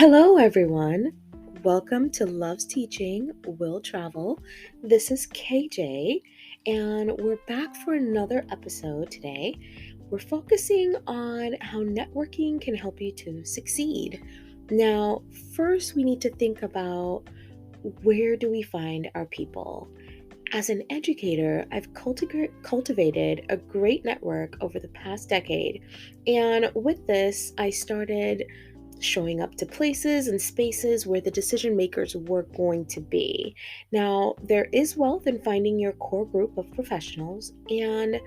Hello, everyone. Welcome to Love's Teaching Will Travel. This is KJ, and we're back for another episode today. We're focusing on how networking can help you to succeed. Now, first, we need to think about where do we find our people? As an educator, I've cultivated a great network over the past decade, and with this, I started showing up to places and spaces where the decision makers were going to be. Now, there is wealth in finding your core group of professionals, and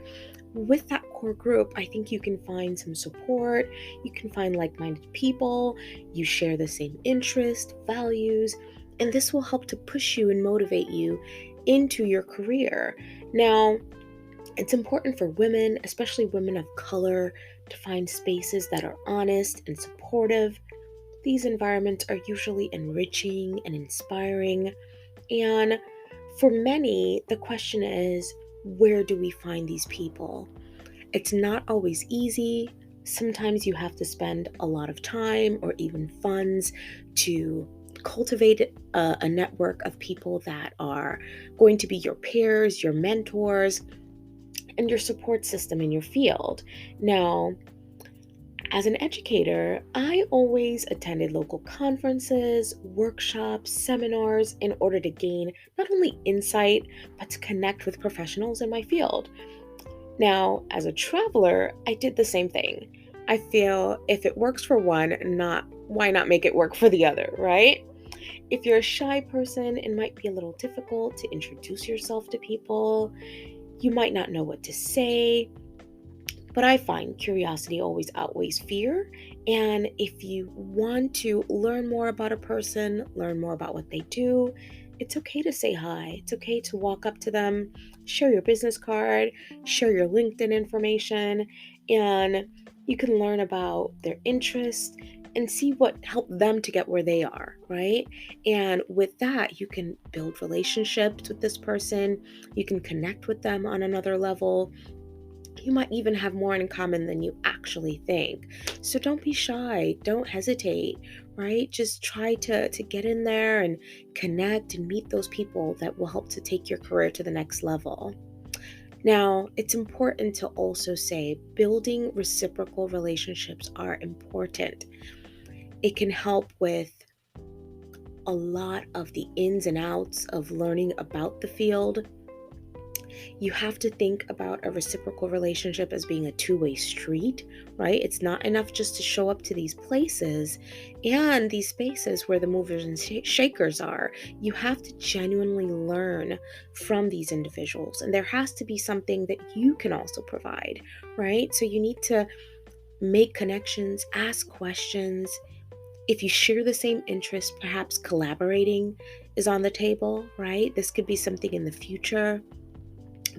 with that core group, I think you can find some support, you can find like minded people, you share the same interest, values, and this will help to push you and motivate you into your career. Now, it's important for women, especially women of color, to find spaces that are honest and supportive. These environments are usually enriching and inspiring. And for many, the question is, where do we find these people? It's not always easy. Sometimes you have to spend a lot of time or even funds to cultivate a network of people that are going to be your peers, your mentors, and your support system in your field. Now, as an educator, I always attended local conferences, workshops, seminars in order to gain not only insight, but to connect with professionals in my field. Now, as a traveler, I did the same thing. I feel if it works for one, why not make it work for the other, right? If you're a shy person, it might be a little difficult to introduce yourself to people. You might not know what to say, but I find curiosity always outweighs fear. And if you want to learn more about a person, learn more about what they do, it's okay to say hi. It's okay to walk up to them, share your business card, share your LinkedIn information, and you can learn about their interests and see what helped them to get where they are, right? And with that, you can build relationships with this person. You can connect with them on another level. You might even have more in common than you actually think. So don't be shy, don't hesitate, right? Just try to get in there and connect and meet those people that will help to take your career to the next level. Now, it's important to also say building reciprocal relationships are important. It can help with a lot of the ins and outs of learning about the field. You have to think about a reciprocal relationship as being a two-way street, right? It's not enough just to show up to these places and these spaces where the movers and shakers are. You have to genuinely learn from these individuals, and there has to be something that you can also provide, right? So you need to make connections, ask questions. If you share the same interests, perhaps collaborating is on the table, right? This could be something in the future.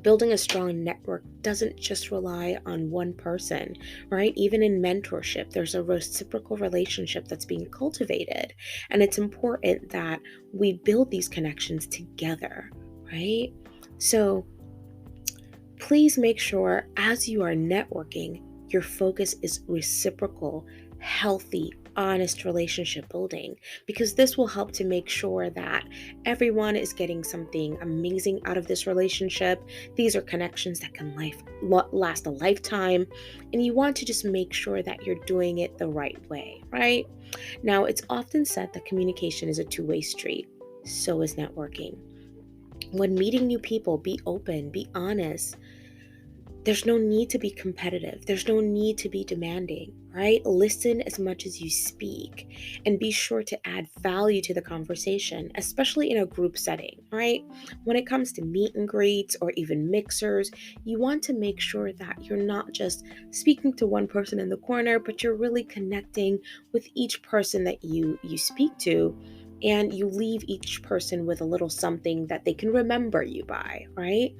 Building a strong network doesn't just rely on one person, right? Even in mentorship, there's a reciprocal relationship that's being cultivated. And it's important that we build these connections together, right? So please make sure as you are networking, your focus is reciprocal, healthy, honest relationship building, because this will help to make sure that everyone is getting something amazing out of this relationship. These are connections that can last a lifetime, and you want to just make sure that you're doing it the right way, right? Now, it's often said that communication is a two-way street. So is networking. When meeting new people, be open, be honest. There's no need to be competitive. There's no need to be demanding, right? Listen as much as you speak and be sure to add value to the conversation, especially in a group setting, right? When it comes to meet and greets or even mixers, you want to make sure that you're not just speaking to one person in the corner, but you're really connecting with each person that you speak to, and you leave each person with a little something that they can remember you by, right?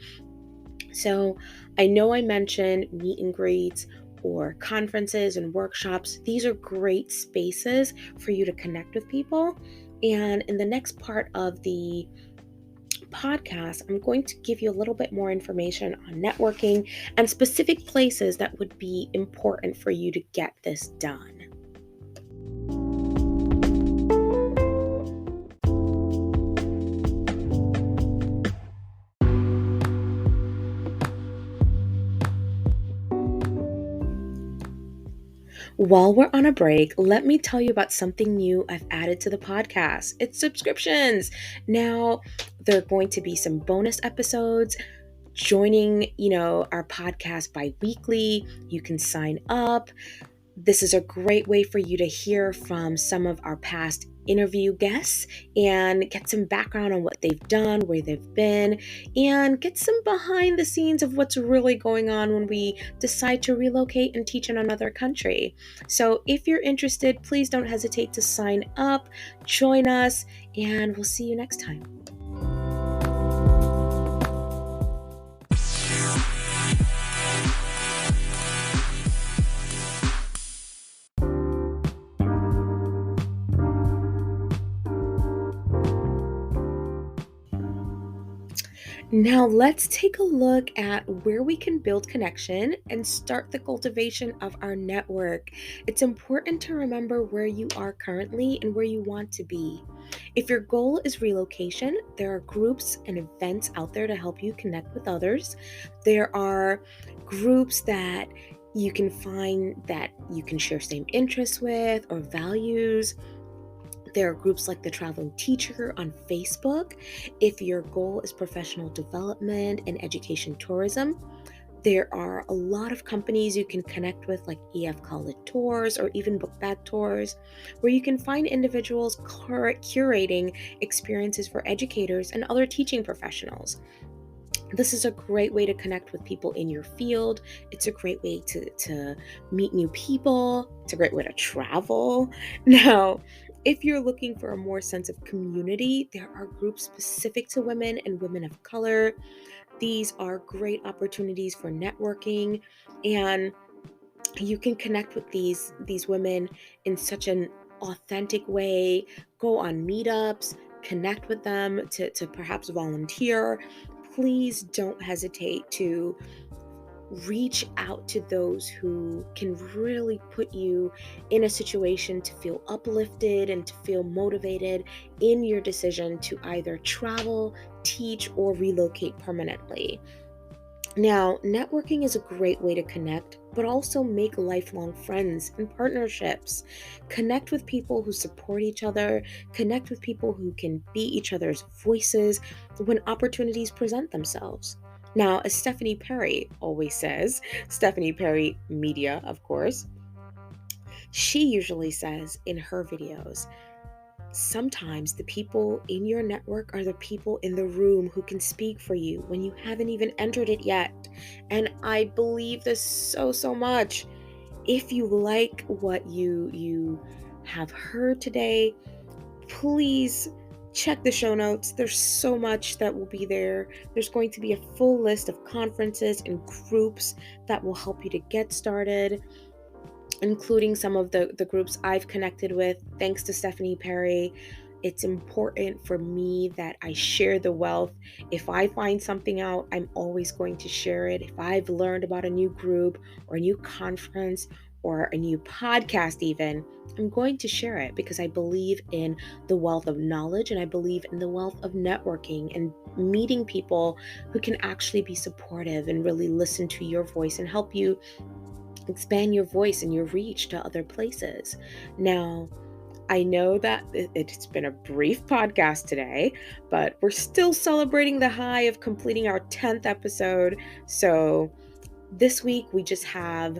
So I know I mentioned meet and greets or conferences and workshops. These are great spaces for you to connect with people. And in the next part of the podcast, I'm going to give you a little bit more information on networking and specific places that would be important for you to get this done. While we're on a break, let me tell you about something new I've added to the podcast. It's subscriptions. Now, there are going to be some bonus episodes joining, our podcast bi-weekly. You can sign up. This is a great way for you to hear from some of our past interview guests and get some background on what they've done, where they've been, and get some behind the scenes of what's really going on when we decide to relocate and teach in another country. So if you're interested, please don't hesitate to sign up, join us, and we'll see you next time. Now, let's take a look at where we can build connection and start the cultivation of our network. It's important to remember where you are currently and where you want to be. If your goal is relocation, there are groups and events out there to help you connect with others. There are groups that you can find that you can share same interests with or values. There are groups like the Traveling Teacher on Facebook. If your goal is professional development and education tourism, there are a lot of companies you can connect with, like EF College Tours or even Book Bag Tours, where you can find individuals curating experiences for educators and other teaching professionals. This is a great way to connect with people in your field. It's a great way to meet new people. It's a great way to travel. Now, if you're looking for a more sense of community, there are groups specific to women and women of color. These are great opportunities for networking, and you can connect with these women in such an authentic way. Go on meetups, connect with them to perhaps volunteer. Please don't hesitate to reach out to those who can really put you in a situation to feel uplifted and to feel motivated in your decision to either travel, teach, or relocate permanently. Now, networking is a great way to connect, but also make lifelong friends and partnerships. Connect with people who support each other, connect with people who can be each other's voices when opportunities present themselves. Now, as Stephanie Perry always says, Stephanie Perry Media, of course, she usually says in her videos, sometimes the people in your network are the people in the room who can speak for you when you haven't even entered it yet. And I believe this so much. If you like what you have heard today, please check the show notes. There's so much that will be there. There's going to be a full list of conferences and groups that will help you to get started, including some of the groups I've connected with, thanks to Stephanie Perry. It's important for me that I share the wealth. If I find something out, I'm always going to share it. If I've learned about a new group or a new conference or a new podcast even, I'm going to share it because I believe in the wealth of knowledge and I believe in the wealth of networking and meeting people who can actually be supportive and really listen to your voice and help you expand your voice and your reach to other places. Now, I know that it's been a brief podcast today, but we're still celebrating the high of completing our 10th episode. So this week we just have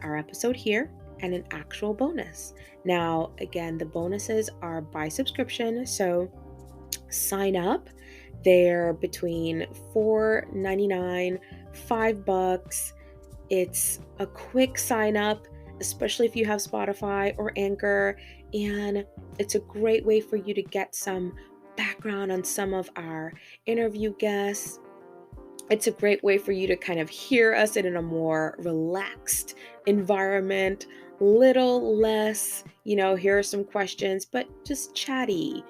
our episode here and an actual bonus. Now, again, the bonuses are by subscription, so sign up. They're between $4.99, $5. It's a quick sign up, especially if you have Spotify or Anchor, and it's a great way for you to get some background on some of our interview guests. It's a great way for you to kind of hear us in a more relaxed environment, little less, here are some questions, but just chatty.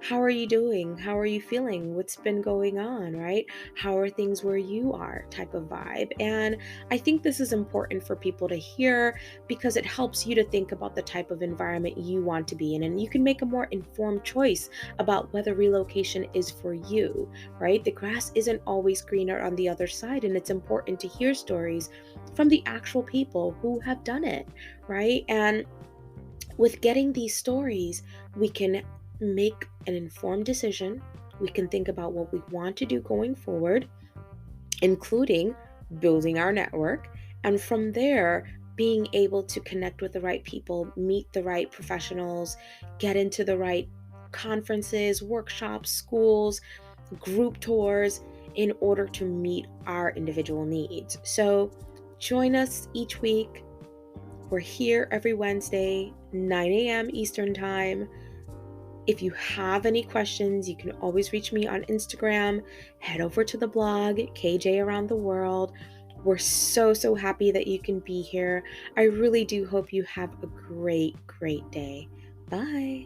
How are you doing? How are you feeling? What's been going on, right? How are things where you are type of vibe. And I think this is important for people to hear because it helps you to think about the type of environment you want to be in. And you can make a more informed choice about whether relocation is for you, right? The grass isn't always greener on the other side. And it's important to hear stories from the actual people who have done it, right? And with getting these stories, we can make an informed decision. We can think about what we want to do going forward, including building our network. And from there, being able to connect with the right people, meet the right professionals, get into the right conferences, workshops, schools, group tours in order to meet our individual needs. So join us each week. We're here every Wednesday, 9 a.m. Eastern Time. If you have any questions, you can always reach me on Instagram. Head over to the blog, KJ Around the World. We're so happy that you can be here. I really do hope you have a great day. Bye.